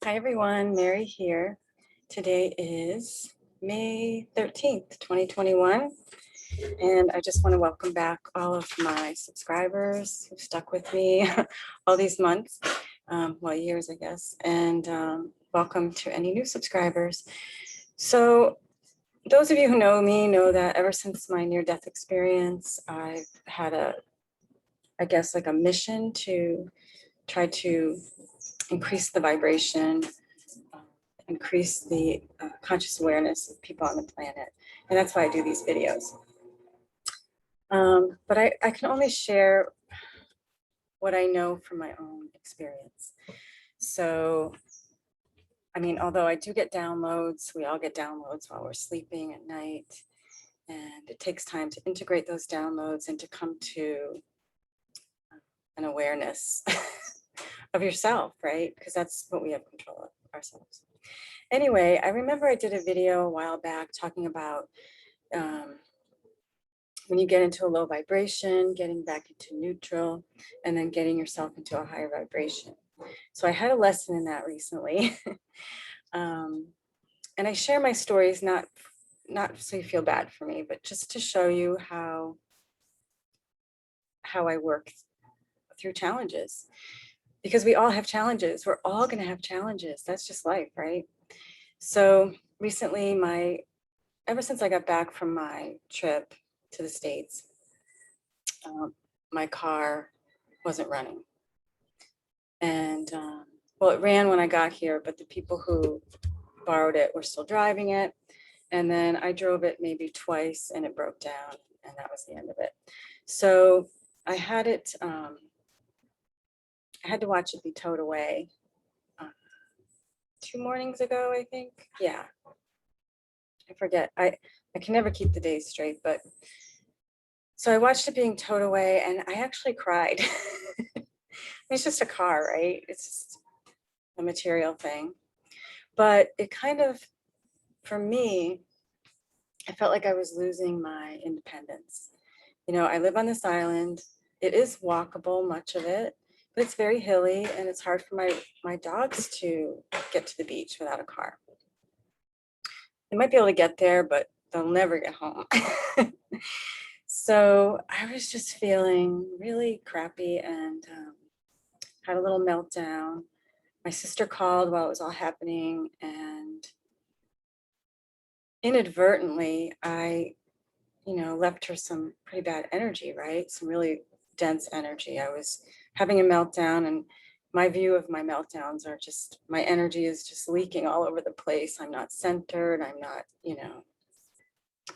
Hi everyone, Mary here. Today is May 13th, 2021, and I just want to welcome back all of my subscribers who've stuck with me all these months, years, I guess, and welcome to any new subscribers. So those of you who know me know that ever since my near-death experience, I've had a mission to try to increase the vibration, increase the conscious awareness of people on the planet. And that's why I do these videos. But I can only share what I know from my own experience. So, I mean, although I do get downloads, we all get downloads while we're sleeping at night. And it takes time to integrate those downloads and to come to an awareness of yourself, right? Because that's what we have control of, ourselves. Anyway, I remember I did a video a while back talking about when you get into a low vibration, getting back into neutral, and then getting yourself into a higher vibration. So I had a lesson in that recently. And I share my stories, not so you feel bad for me, but just to show you how I work through challenges. Because we all have challenges. We're all going to have challenges. That's just life, right? So recently, ever since I got back from my trip to the States, my car wasn't running. And well, it ran when I got here, but the people who borrowed it were still driving it. And then I drove it maybe twice and it broke down, and that was the end of it. So I had it, I had to watch it be towed away 2 mornings ago, I think. Yeah, I forget. I can never keep the days straight, but so I watched it being towed away and I actually cried. It's just a car, right? It's just a material thing. But it kind of, for me, I felt like I was losing my independence. You know, I live on this island. It is walkable, much of it, but it's very hilly and it's hard for my dogs to get to the beach without a car. They might be able to get there, but they'll never get home. So I was just feeling really crappy and had a little meltdown. My sister called while it was all happening, and inadvertently, I, left her some pretty bad energy, right? Some really dense energy. I was having a meltdown, and my view of my meltdowns are just, my energy is just leaking all over the place. I'm not centered. I'm not,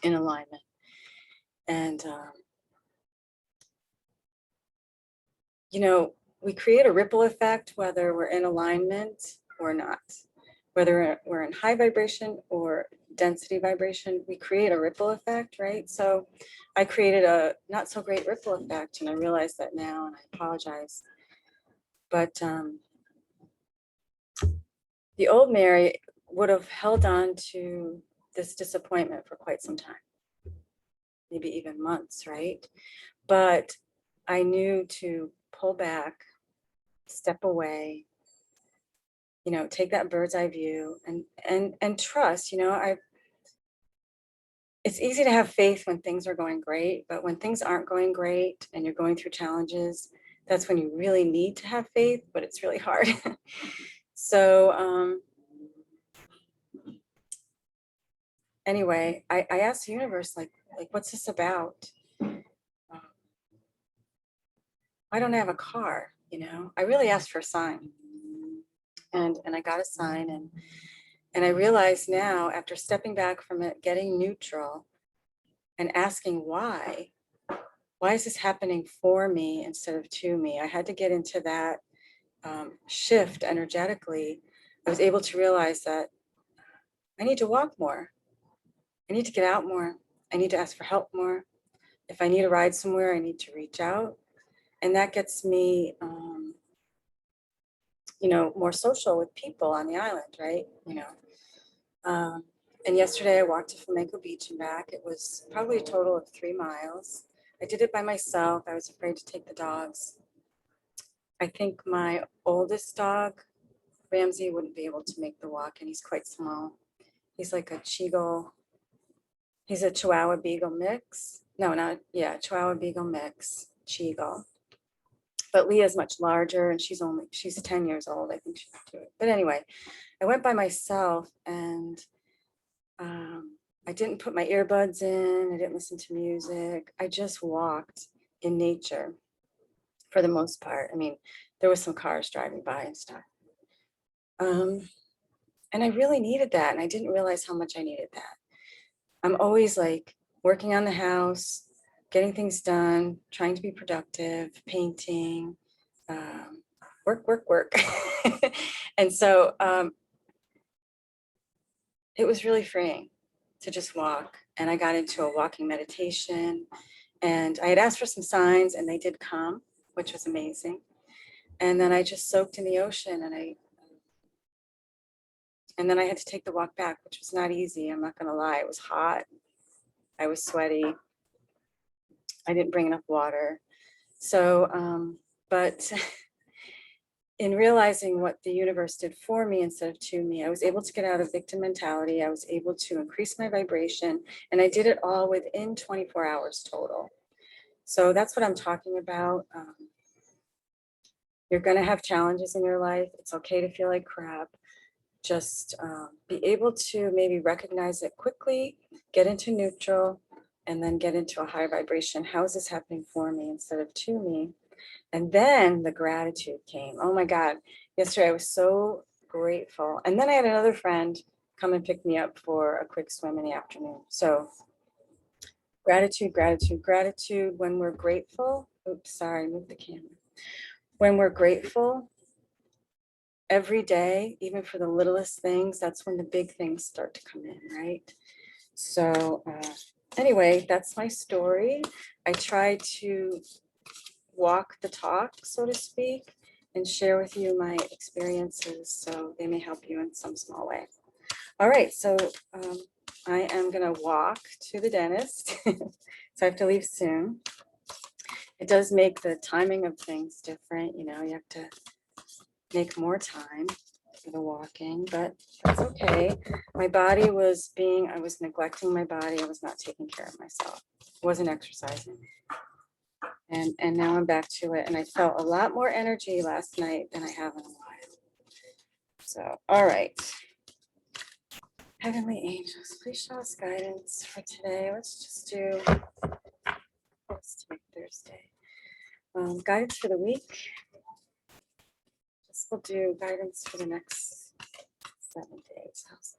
in alignment. And, we create a ripple effect, whether we're in alignment or not. Whether we're in high vibration or density vibration, we create a ripple effect, right? So I created a not so great ripple effect, and I realize that now, and I apologize. But the old Mary would have held on to this disappointment for quite some time, maybe even months, right? But I knew to pull back, step away, take that bird's eye view and trust. It's easy to have faith when things are going great, but when things aren't going great and you're going through challenges, that's when you really need to have faith, but it's really hard. So anyway, I asked the universe, like, what's this about? Why don't I have a car? I really asked for a sign, and I got a sign, and I realize now, after stepping back from it, getting neutral, and asking why is this happening for me instead of to me? I had to get into that shift energetically. I was able to realize that I need to walk more. I need to get out more. I need to ask for help more. If I need a ride somewhere, I need to reach out. And that gets me, more social with people on the island, right? And yesterday I walked to Flamenco Beach and back. It was probably a total of 3 miles. I did it by myself. I was afraid to take the dogs. I think my oldest dog Ramsey wouldn't be able to make the walk, and he's quite small. He's like a Chihuahua. He's a Chihuahua Beagle mix. No, not, yeah, Chihuahua Beagle mix, Chihuahua. But Leah's much larger, and she's 10 years old. I think she could do it. But anyway, I went by myself, and I didn't put my earbuds in. I didn't listen to music. I just walked in nature for the most part. I mean, there was some cars driving by and stuff. And I really needed that. And I didn't realize how much I needed that. I'm always like working on the house, getting things done, trying to be productive, painting, work. And so it was really freeing to just walk. And I got into a walking meditation, and I had asked for some signs, and they did come, which was amazing. And then I just soaked in the ocean, and then I had to take the walk back, which was not easy. I'm not going to lie. It was hot. I was sweaty. I didn't bring enough water. So, but in realizing what the universe did for me instead of to me, I was able to get out of victim mentality. I was able to increase my vibration, and I did it all within 24 hours total. So that's what I'm talking about. You're going to have challenges in your life. It's okay to feel like crap. Just be able to maybe recognize it quickly, get into neutral, and then get into a higher vibration. How is this happening for me instead of to me? And then the gratitude came. Oh my God. Yesterday I was so grateful. And then I had another friend come and pick me up for a quick swim in the afternoon. So gratitude. When we're grateful, oops, sorry, move the camera. When we're grateful every day, even for the littlest things, that's when the big things start to come in, right? So anyway, that's my story. I try to walk the talk, so to speak, and share with you my experiences so they may help you in some small way. All right, so I am gonna walk to the dentist. So I have to leave soon. It does make the timing of things different, you know, you have to make more time for the walking, but that's okay. My body I was neglecting my body. I was not taking care of myself. I wasn't exercising. And now I'm back to it. And I felt a lot more energy last night than I have in a while. So, all right. Heavenly angels, please show us guidance for today. Let's just do this to Thursday. Guidance for the week. Just we'll do guidance for the next 7 days. How's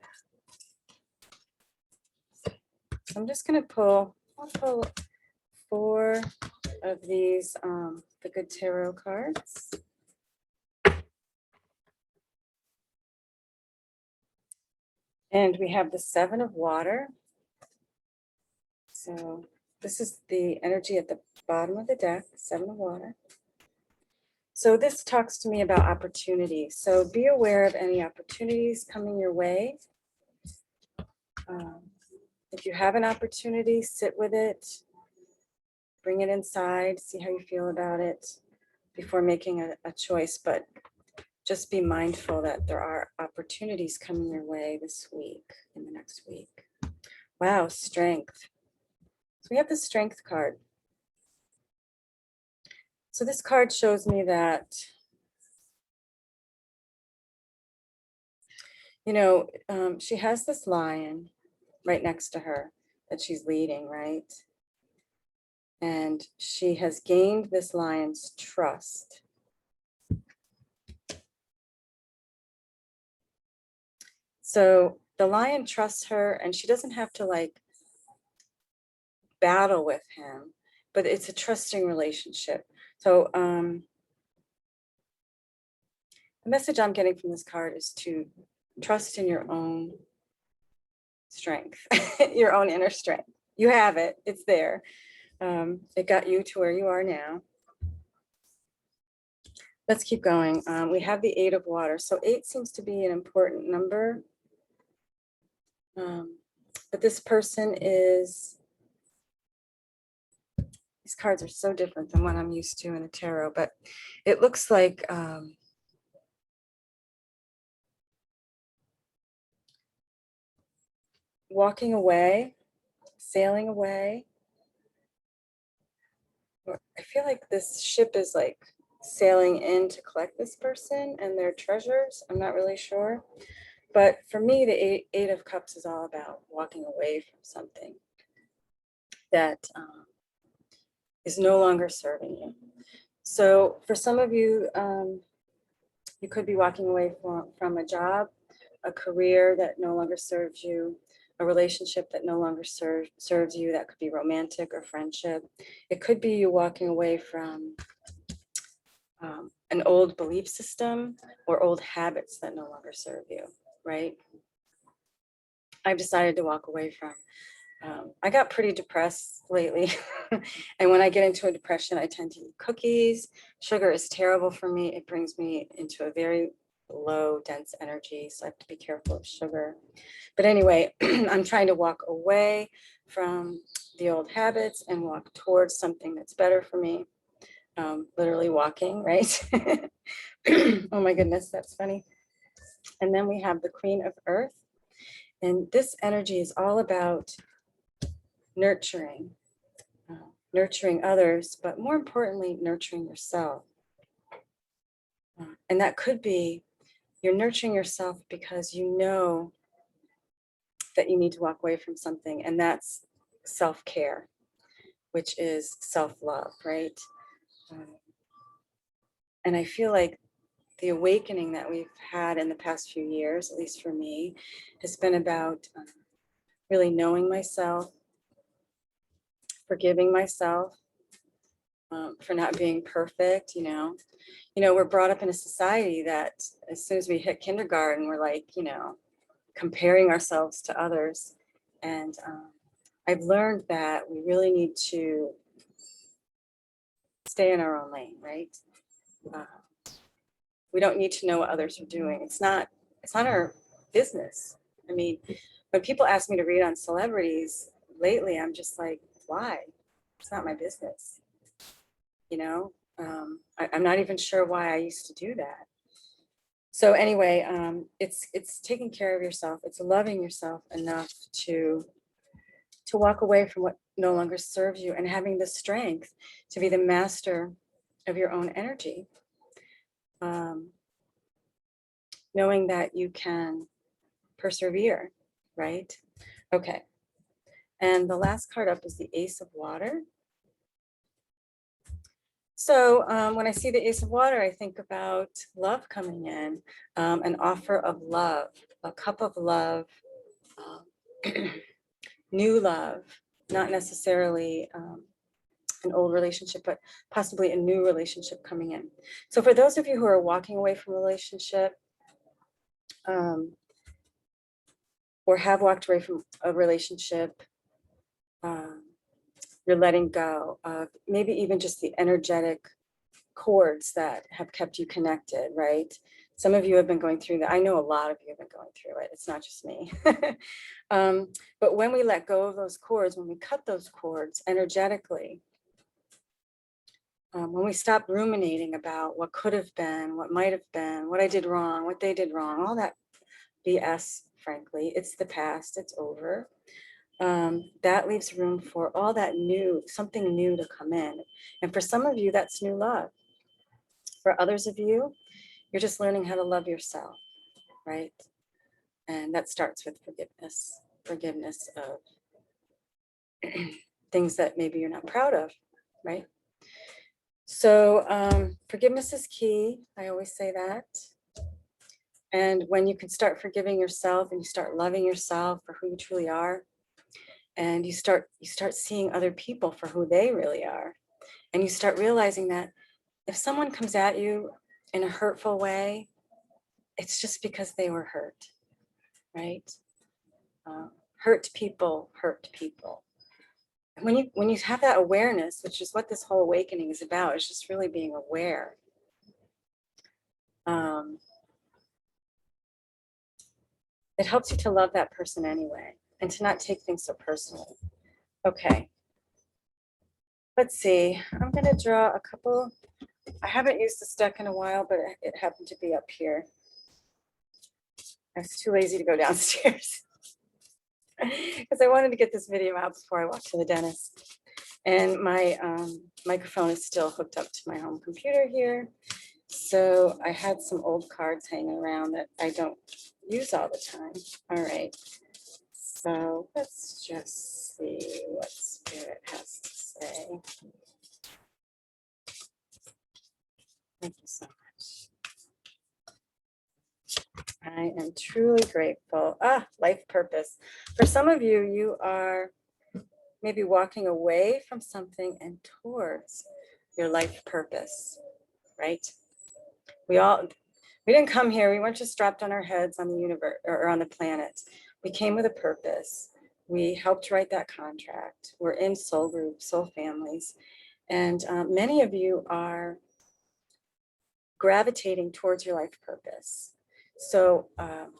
that? So I'm just gonna I'll pull 4 of these, the Good Tarot cards. And we have the 7 of water. So this is the energy at the bottom of the deck, 7 of water. So this talks to me about opportunity. So be aware of any opportunities coming your way. If you have an opportunity, sit with it, bring it inside, see how you feel about it before making a choice. But just be mindful that there are opportunities coming your way this week, in the next week. Wow, strength. So we have the strength card. So this card shows me that, you know, she has this lion right next to her that she's leading, right? And she has gained this lion's trust. So the lion trusts her, and she doesn't have to like battle with him, but it's a trusting relationship. So the message I'm getting from this card is to trust in your own strength, your own inner strength. You have it, it's there. It got you to where you are now. Let's keep going. We have the 8 of water. So 8 seems to be an important number. But this person is, these cards are so different than what I'm used to in the tarot, but it looks like walking away, sailing away. I feel like this ship is like sailing in to collect this person and their treasures. I'm not really sure. But for me, the Eight of Cups is all about walking away from something that is no longer serving you. So for some of you, you could be walking away from a job, a career that no longer serves you, a relationship that no longer serves you. That could be romantic or friendship. It could be you walking away from an old belief system or old habits that no longer serve you, right? I've decided to walk away from. I got pretty depressed lately. And when I get into a depression, I tend to eat cookies. Sugar is terrible for me. It brings me into a very low, dense energy. So I have to be careful of sugar. But anyway, I'm trying to walk away from the old habits and walk towards something that's better for me. Literally walking, right? Oh my goodness, that's funny. And then we have the Queen of Earth. And this energy is all about nurturing, nurturing others, but more importantly, nurturing yourself. And that could be you're nurturing yourself because you know that you need to walk away from something, and that's self-care, which is self-love, right? And I feel like the awakening that we've had in the past few years, at least for me, has been about really knowing myself, forgiving myself for not being perfect. We're brought up in a society that as soon as we hit kindergarten, we're like, comparing ourselves to others. And I've learned that we really need to stay in our own lane, right? We don't need to know what others are doing. It's not our business. I mean, when people ask me to read on celebrities lately, I'm just like, why? It's not my business. I'm not even sure why I used to do that. So anyway, it's taking care of yourself. It's loving yourself enough to walk away from what no longer serves you and having the strength to be the master of your own energy. Knowing that you can persevere, right? Okay. And the last card up is the Ace of Water. So when I see the Ace of Water, I think about love coming in, an offer of love, a cup of love, new love, not necessarily an old relationship, but possibly a new relationship coming in. So for those of you who are walking away from a relationship or have walked away from a relationship, you're letting go of maybe even just the energetic cords that have kept you connected, right? Some of you have been going through that. I know a lot of you have been going through it. It's not just me. But when we let go of those cords, when we cut those cords energetically, when we stop ruminating about what could have been, what might have been, what I did wrong, what they did wrong, all that BS, frankly, it's the past, it's over. That leaves room for all that new, something new to come in. And for some of you, that's new love. For others of you, you're just learning how to love yourself, right? And that starts with forgiveness of things that maybe you're not proud of, right? So forgiveness is key. I always say that. And when you can start forgiving yourself and you start loving yourself for who you truly are, and you start seeing other people for who they really are, and you start realizing that if someone comes at you in a hurtful way, it's just because they were hurt, right? Hurt people hurt people. And when you have that awareness, which is what this whole awakening is about, it's just really being aware. It helps you to love that person anyway, and to not take things so personally. Okay. Let's see. I'm going to draw a couple. I haven't used this deck in a while, but it happened to be up here. I was too lazy to go downstairs. because I wanted to get this video out before I walked to the dentist. And my microphone is still hooked up to my home computer here. So I had some old cards hanging around that I don't use all the time. All right. So let's just see what Spirit has to say. Thank you so much. I am truly grateful. Life purpose. For some of you, you are maybe walking away from something and towards your life purpose, right? We didn't come here. We weren't just strapped on our heads on the universe or on the planet. We came with a purpose. We helped write that contract. We're in soul groups, soul families. And many of you are gravitating towards your life purpose. So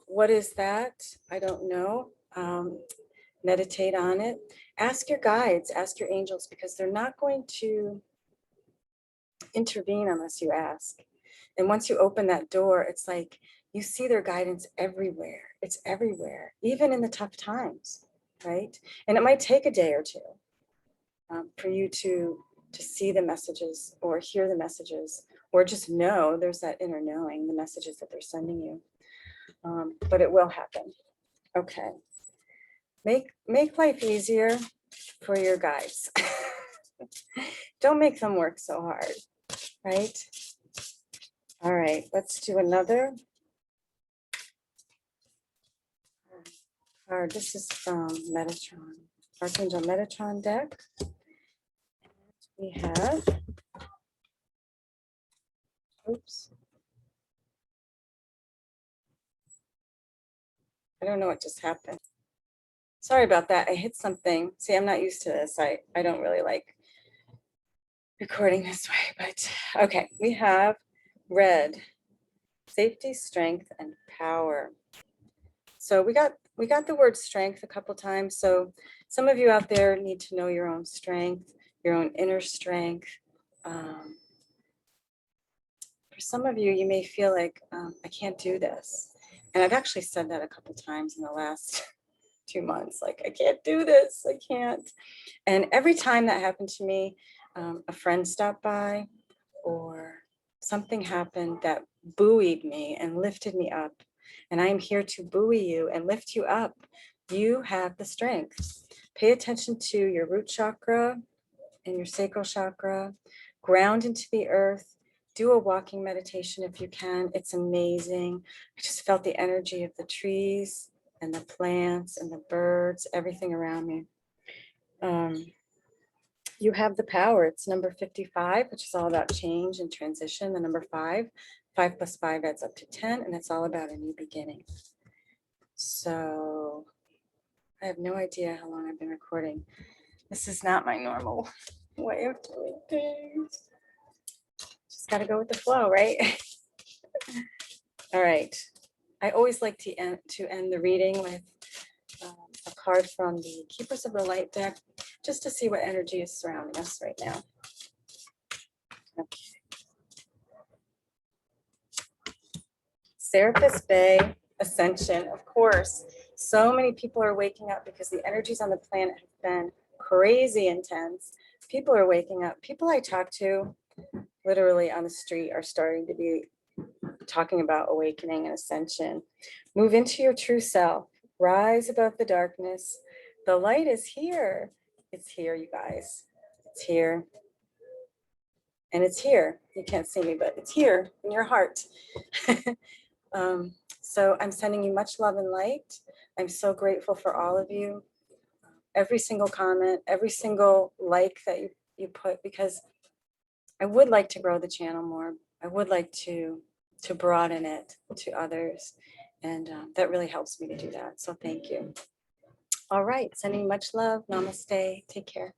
what is that? I don't know. Meditate on it. Ask your guides, ask your angels, because they're not going to intervene unless you ask. And once you open that door, it's like you see their guidance everywhere. It's everywhere, even in the tough times, right? And it might take a day or two for you to see the messages or hear the messages, or just know there's that inner knowing, the messages that they're sending you. But it will happen. Okay. Make life easier for your guides. Don't make them work so hard, right? All right, let's do another card. This is from Metatron, Archangel Metatron deck. We have, oops. I don't know what just happened. Sorry about that. I hit something. See, I'm not used to this. I don't really like recording this way, but okay. We have red, safety, strength, and power. So we got the word strength a couple times. So some of you out there need to know your own strength, your own inner strength. For some of you, you may feel like, I can't do this. And I've actually said that a couple times in the last 2 months, like, I can't do this, I can't. And every time that happened to me, a friend stopped by or something happened that buoyed me and lifted me up. And I am here to buoy you and lift you up. You have the strength. Pay attention to your root chakra and your sacral chakra. Ground into the earth. Do a walking meditation if you can. It's amazing. I just felt the energy of the trees and the plants and the birds, everything around me. You have the power. It's number 55, which is all about change and transition. The number 5 plus 5 adds up to 10, and it's all about a new beginning. So I have no idea how long I've been recording. This is not my normal way of doing things. Just got to go with the flow, right? All right. I always like to end the reading with a card from the Keepers of the Light deck, just to see what energy is surrounding us right now. Okay. Serapis Bay Ascension, of course. So many people are waking up because the energies on the planet have been crazy intense. People are waking up. People I talk to literally on the street are starting to be talking about awakening and ascension. Move into your true self. Rise above the darkness. The light is here. It's here, you guys. It's here. And it's here. You can't see me, but it's here in your heart. So I'm sending you much love and light. I'm so grateful for all of you. Every single comment, every single like that you put, because I would like to grow the channel more. I would like to broaden it to others. And that really helps me to do that. So thank you. All right, sending much love. Namaste. Take care.